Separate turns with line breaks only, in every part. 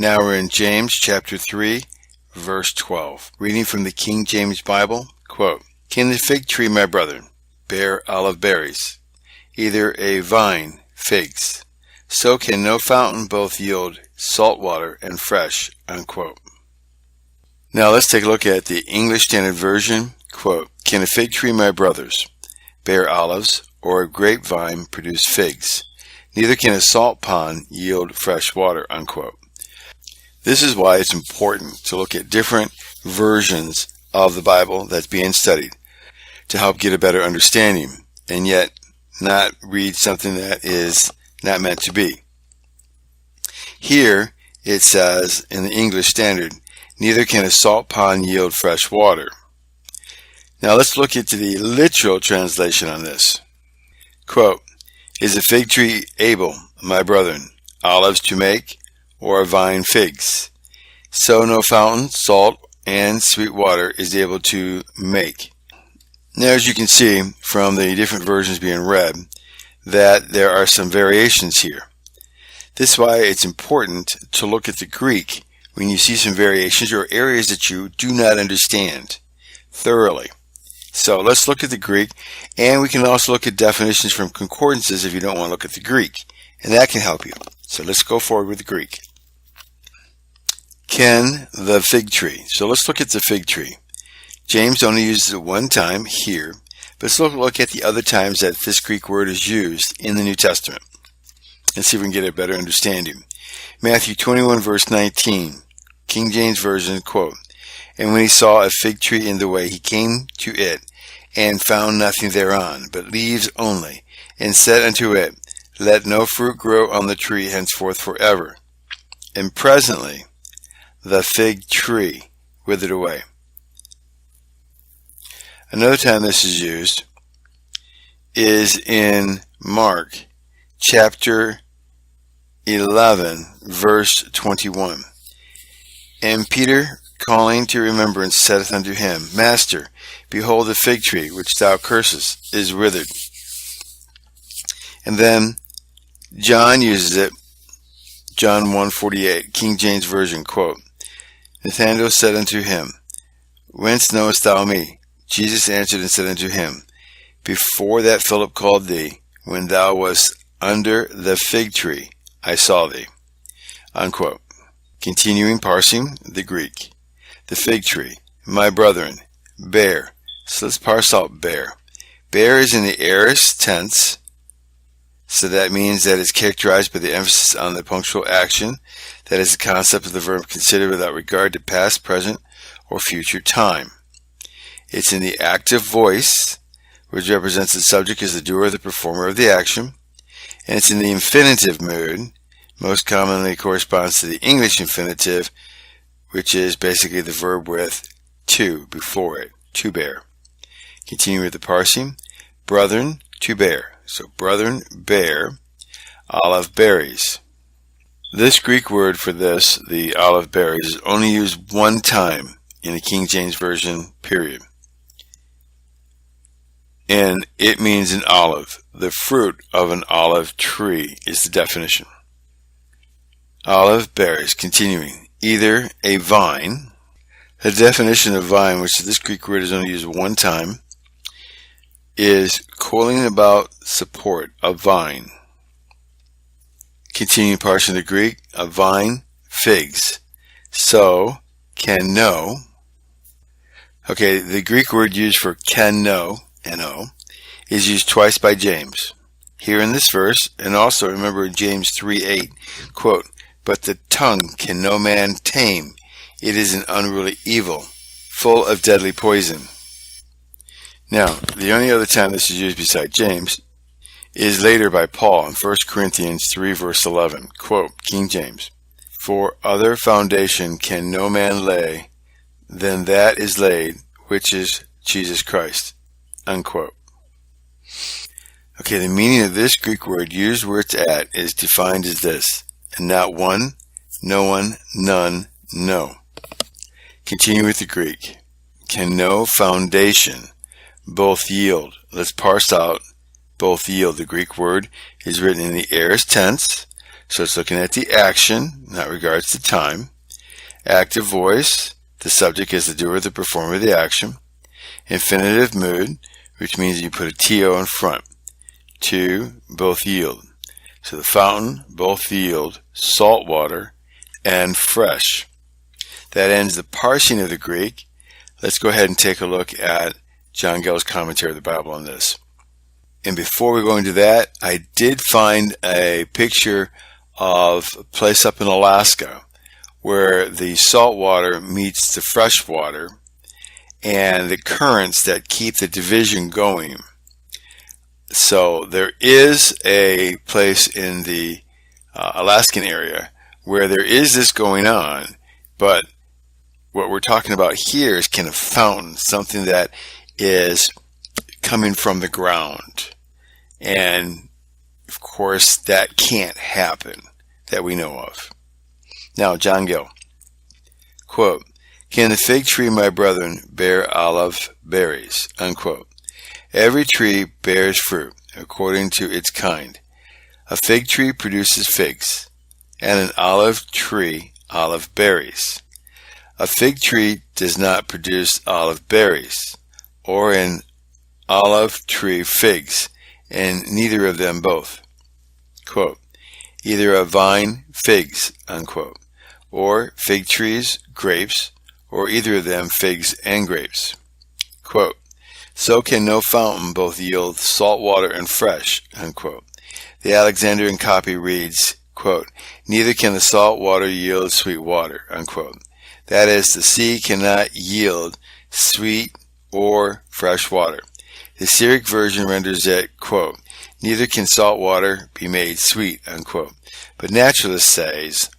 Now we're in James chapter 3, verse 12. Reading from the King James Bible, quote, "Can the fig tree, my brethren, bear olive berries, either a vine figs? So can no fountain both yield salt water and fresh," unquote. Now let's take a look at the English Standard Version, quote, "Can a fig tree, my brothers, bear olives, or a grapevine produce figs? Neither can a salt pond yield fresh water," unquote. This is why it's important to look at different versions of the Bible that's being studied to help get a better understanding, and yet not read something that is not meant to be. Here it says in the English Standard, "Neither can a salt pond yield fresh water." Now let's look into the literal translation on this. Quote, "Is a fig tree able, my brethren, olives to make, or a vine figs? So no fountain, salt, and sweet water is able to make." Now, as you can see from the different versions being read, that there are some variations here. This is why it's important to look at the Greek when you see some variations or areas that you do not understand thoroughly. So let's look at the Greek, and we can also look at definitions from concordances if you don't want to look at the Greek, and that can help you. So let's go forward with the Greek. Can the fig tree. So let's look at the fig tree. James only uses it one time here, but let's look at the other times that this Greek word is used in the New Testament and see if we can get a better understanding. Matthew 21 verse 19, King James Version, quote, "And when he saw a fig tree in the way, he came to it and found nothing thereon, but leaves only, and said unto it, Let no fruit grow on the tree henceforth forever. And presently the fig tree withered away." Another time this is used is in Mark chapter 11 verse 21. "And Peter, calling to remembrance, saith unto him, Master, behold, the fig tree which thou cursest is withered." And then John uses it, John 1:48, King James Version, quote, "Nathanael said unto him, Whence knowest thou me? Jesus answered and said unto him, Before that Philip called thee, when thou wast under the fig tree, I saw thee," unquote. Continuing parsing the Greek. The fig tree, my brethren, bear. So let's parse out bear. Bear is in the aorist tense, so that means that it's characterized by the emphasis on the punctual action. That is the concept of the verb considered without regard to past, present, or future time. It's in the active voice, which represents the subject as the doer or the performer of the action. And it's in the infinitive mood, most commonly corresponds to the English infinitive, which is basically the verb with to before it, to bear. Continuing with the parsing, brethren, to bear. So brethren, bear olive berries. This Greek word for this, the olive berries, is only used one time in the King James Version, period. And it means an olive. The fruit of an olive tree is the definition. Olive berries, continuing. Either a vine. The definition of vine, which this Greek word is only used one time, is coiling about support, a vine. Continuing parsing the Greek, a vine, figs. So, can know. Okay, the Greek word used for can know, N-O, is used twice by James. Here in this verse, and also remember in James 3:8, quote, "But the tongue can no man tame. It is an unruly evil, full of deadly poison." Now, the only other time this is used beside James is later by Paul in 1 Corinthians 3 verse 11, quote, King James, "For other foundation can no man lay than that is laid, which is Jesus Christ," unquote. Okay, the meaning of this Greek word used where it's at is defined as this: and not one, no one, none, no. Continue with the Greek. Can no foundation both yield. Let's parse out both yield. The Greek word is written in the aorist tense, So it's looking at the action, not regards to time. Active voice, the subject is the doer, the performer of the action. Infinitive mood, which means you put a TO in front. 2, both yield. So the fountain, both yield, salt water, and fresh. That ends the parsing of the Greek. Let's go ahead and take a look at John Gill's commentary of the Bible on this. And before we go into that, I did find a picture of a place up in Alaska where the salt water meets the fresh water and the currents that keep the division going. So there is a place in the Alaskan area where there is this going on, but what we're talking about here is kind of fountain, something that is coming from the ground. And of course that can't happen that we know of. Now, John Gill, quote, "Can the fig tree, my brethren, bear olive berries?" Unquote. Every tree bears fruit according to its kind. A fig tree produces figs, and an olive tree olive berries. A fig tree does not produce olive berries, or an olive tree figs, and neither of them both. Quote, "Either a vine figs," unquote, or fig trees grapes, or either of them figs and grapes. Quote, "So can no fountain both yield salt water and fresh," unquote. The Alexandrian copy reads, quote, "Neither can the salt water yield sweet water," unquote. That is, the sea cannot yield sweet or fresh water. The Syriac version renders it, quote, "Neither can salt water be made sweet," unquote. But naturalist says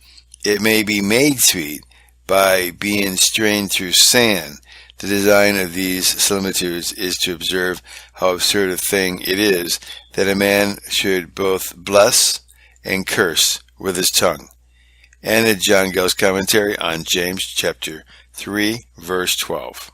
it may be made sweet by being strained through sand. The design of these similitudes is to observe how absurd a thing it is that a man should both bless and curse with his tongue. Ended John Gill's commentary on James chapter 3, verse 12.